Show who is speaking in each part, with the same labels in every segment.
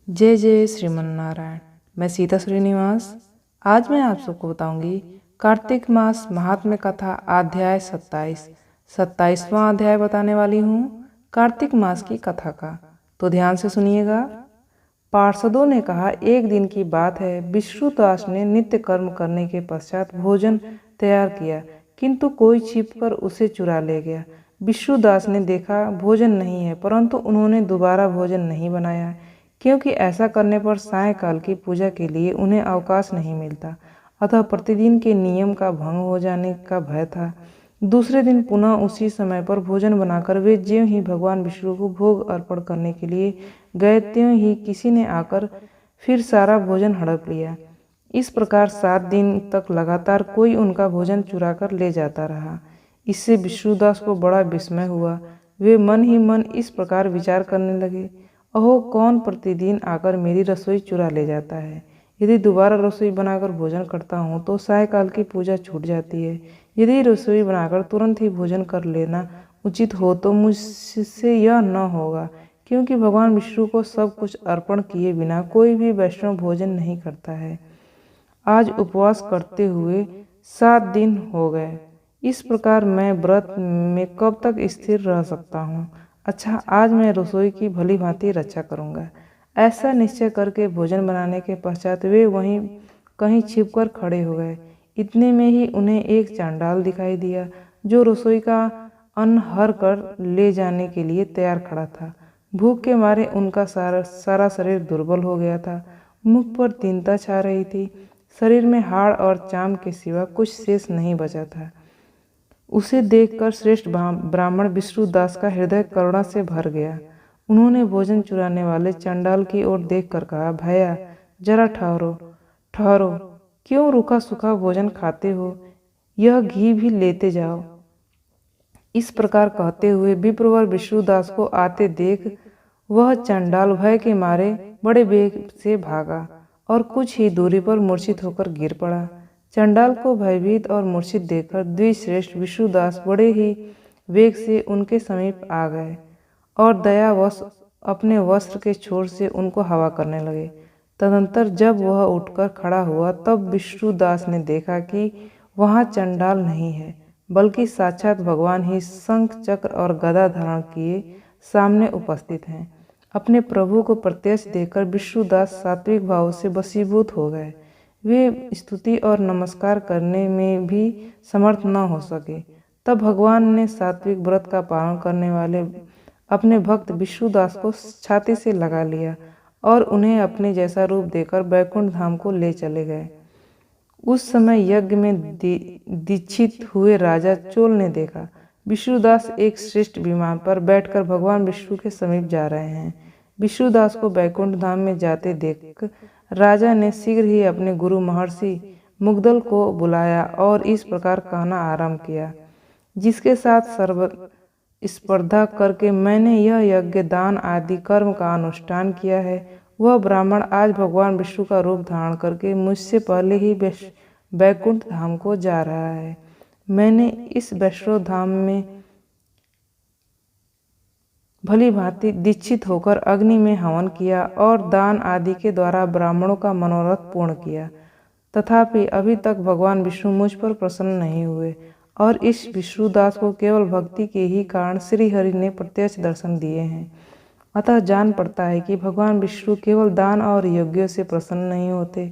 Speaker 1: जय जय श्रीमन नारायण। मैं सीता श्रीनिवास। आज मैं आप सबको बताऊंगी कार्तिक मास महात्म्य कथा अध्याय 27वां अध्याय बताने वाली हूँ कार्तिक मास की कथा का। तो ध्यान से सुनिएगा। पार्षदों ने कहा, एक दिन की बात है, विष्णुदास ने नित्य कर्म करने के पश्चात भोजन तैयार किया, किंतु कोई छिपकर उसे चुरा ले गया। विष्णुदास ने देखा भोजन नहीं है, परंतु उन्होंने दोबारा भोजन नहीं बनाया, क्योंकि ऐसा करने पर सायंकाल की पूजा के लिए उन्हें अवकाश नहीं मिलता। अतः प्रतिदिन के नियम का भंग हो जाने का भय था। दूसरे दिन पुनः उसी समय पर भोजन बनाकर वे ज्यों ही भगवान विष्णु को भोग अर्पण करने के लिए गए, त्यों ही किसी ने आकर फिर सारा भोजन हड़प लिया। इस प्रकार 7 दिन तक लगातार कोई उनका भोजन चुरा कर ले जाता रहा। इससे विष्णुदास को बड़ा विस्मय हुआ। वे मन ही मन इस प्रकार विचार करने लगे, अहो, कौन प्रतिदिन आकर मेरी रसोई चुरा ले जाता है। यदि दोबारा रसोई बनाकर भोजन करता हूँ तो सायंकाल की पूजा छूट जाती है। यदि रसोई बनाकर तुरंत ही भोजन कर लेना उचित हो तो मुझसे यह न होगा, क्योंकि भगवान विष्णु को सब कुछ अर्पण किए बिना कोई भी वैष्णव भोजन नहीं करता है। आज उपवास करते हुए 7 दिन हो गए। इस प्रकार मैं व्रत में कब तक स्थिर रह सकता हूँ। अच्छा, आज मैं रसोई की भली भांति रक्षा करूँगा। ऐसा निश्चय करके भोजन बनाने के पश्चात वे वहीं कहीं छिपकर खड़े हो गए। इतने में ही उन्हें एक चांडाल दिखाई दिया, जो रसोई का अन्न हर कर ले जाने के लिए तैयार खड़ा था। भूख के मारे उनका सारा शरीर दुर्बल हो गया था। मुख पर दीनता छा रही थी। शरीर में हाड़ और चाम के सिवा कुछ शेष नहीं बचा था। उसे देखकर श्रेष्ठ ब्राह्मण विष्णुदास का हृदय करुणा से भर गया। उन्होंने भोजन चुराने वाले चंडाल की ओर देखकर कहा, भैया, जरा ठहरो ठहरो, क्यों रूखा सूखा भोजन खाते हो? यह घी भी लेते जाओ। इस प्रकार कहते हुए विप्रवर विष्णुदास को आते देख वह चंडाल भय के मारे बड़े वेग से भागा और कुछ ही दूरी पर मूर्छित होकर गिर पड़ा। चंडाल को भयभीत और मूर्छित देखकर द्विश्रेष्ठ विष्णुदास बड़े ही वेग से उनके समीप आ गए और दयावश अपने वस्त्र के छोर से उनको हवा करने लगे। तदंतर जब वह उठकर खड़ा हुआ तब विष्णुदास ने देखा कि वहाँ चंडाल नहीं है, बल्कि साक्षात भगवान ही शंख चक्र और गदा धारण किए सामने उपस्थित हैं। अपने प्रभु को प्रत्यक्ष देखकर विष्णुदास सात्विक भाव से वशीभूत हो गए। वे स्तुति और नमस्कार करने में भी समर्थ न हो सके। तब भगवान ने सात्विक व्रत का पालन करने वाले अपने भक्त विष्णुदास को छाती से लगा लिया और उन्हें अपने जैसा रूप देकर बैकुंठ धाम को ले चले गए। उस समय यज्ञ में दीक्षित हुए राजा चोल ने देखा, विष्णुदास एक श्रेष्ठ विमान पर बैठकर भगवान विष्णु के समीप जा रहे हैं। विष्णुदास को बैकुंठ धाम में जाते देख राजा ने शीघ्र ही अपने गुरु महर्षि मुग्दल को बुलाया और इस प्रकार कहना आरंभ किया, जिसके साथ सर्व स्पर्धा करके मैंने यह यज्ञ दान आदि कर्म का अनुष्ठान किया है, वह ब्राह्मण आज भगवान विष्णु का रूप धारण करके मुझसे पहले ही बैकुंठ धाम को जा रहा है। मैंने इस वैष्णव धाम में भली भांति दीक्षित होकर अग्नि में हवन किया और दान आदि के द्वारा ब्राह्मणों का मनोरथ पूर्ण किया। तथापि अभी तक भगवान विष्णु मुझ पर प्रसन्न नहीं हुए और इस विष्णुदास को केवल भक्ति के ही कारण श्री हरि ने प्रत्यक्ष दर्शन दिए हैं। अतः जान पड़ता है कि भगवान विष्णु केवल दान और यज्ञों से प्रसन्न नहीं होते,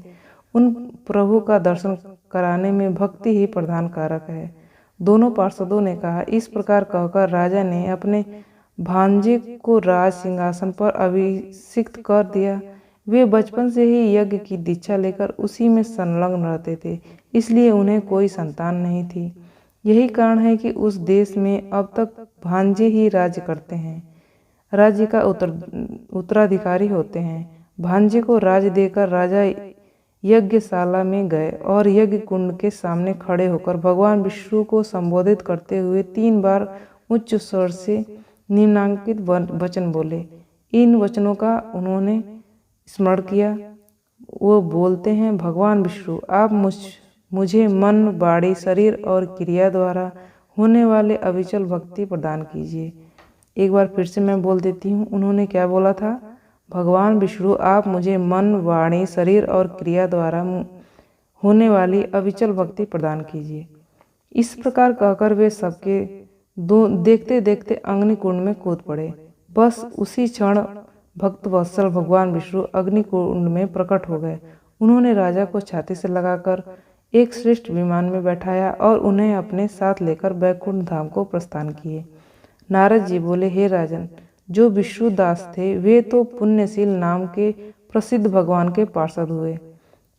Speaker 1: उन प्रभु का दर्शन कराने में भक्ति ही प्रधान कारक है। दोनों पार्षदों ने कहा। इस प्रकार कहकर राजा ने अपने भांजे को राज सिंहासन पर अभिषिक्त कर दिया। वे बचपन से ही यज्ञ की दीक्षा लेकर उसी में संलग्न रहते थे, इसलिए उन्हें कोई संतान नहीं थी। यही कारण है कि उस देश में अब तक भांजे ही राज्य करते हैं, राज्य का उत्तराधिकारी होते हैं। भांजे को राज्य देकर राजा यज्ञशाला में गए और यज्ञ कुंड के सामने खड़े होकर भगवान विष्णु को संबोधित करते हुए 3 बार उच्च स्वर से निम्नांकित वचन बोले। इन वचनों का उन्होंने स्मरण किया। वो बोलते हैं, भगवान विष्णु, आप मुझे मन, वाणी, शरीर और क्रिया द्वारा होने वाले अविचल भक्ति प्रदान कीजिए। एक बार फिर से मैं बोल देती हूँ, उन्होंने क्या बोला था? भगवान विष्णु, आप मुझे मन, वाणी, शरीर और क्रिया द्वारा होने वाली अविचल भक्ति प्रदान कीजिए। इस प्रकार कहकर वे सबके देखते देखते अग्निकुंड में कूद पड़े। बस उसी क्षण भक्त वत्सल भगवान विष्णु अग्निकुंड में प्रकट हो गए। उन्होंने राजा को छाती से लगाकर एक श्रेष्ठ विमान में बैठाया और उन्हें अपने साथ लेकर बैकुंठ धाम को प्रस्थान किए। नारद जी बोले, हे राजन, जो विष्णु दास थे वे तो पुण्यशील नाम के प्रसिद्ध भगवान के पार्षद हुए,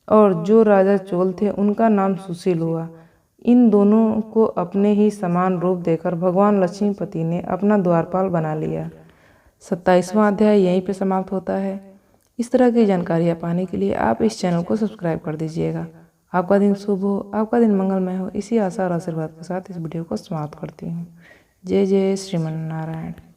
Speaker 1: और जो राजा चोल थे उनका नाम सुशील हुआ। इन दोनों को अपने ही समान रूप देकर भगवान लक्ष्मीपति ने अपना द्वारपाल बना लिया। 27वां अध्याय यहीं पे समाप्त होता है। इस तरह की जानकारियाँ पाने के लिए आप इस चैनल को सब्सक्राइब कर दीजिएगा। आपका दिन शुभ हो, आपका दिन मंगलमय हो, इसी आशा और आशीर्वाद के साथ इस वीडियो को समाप्त करती हूँ। जय जय श्रीमन नारायण।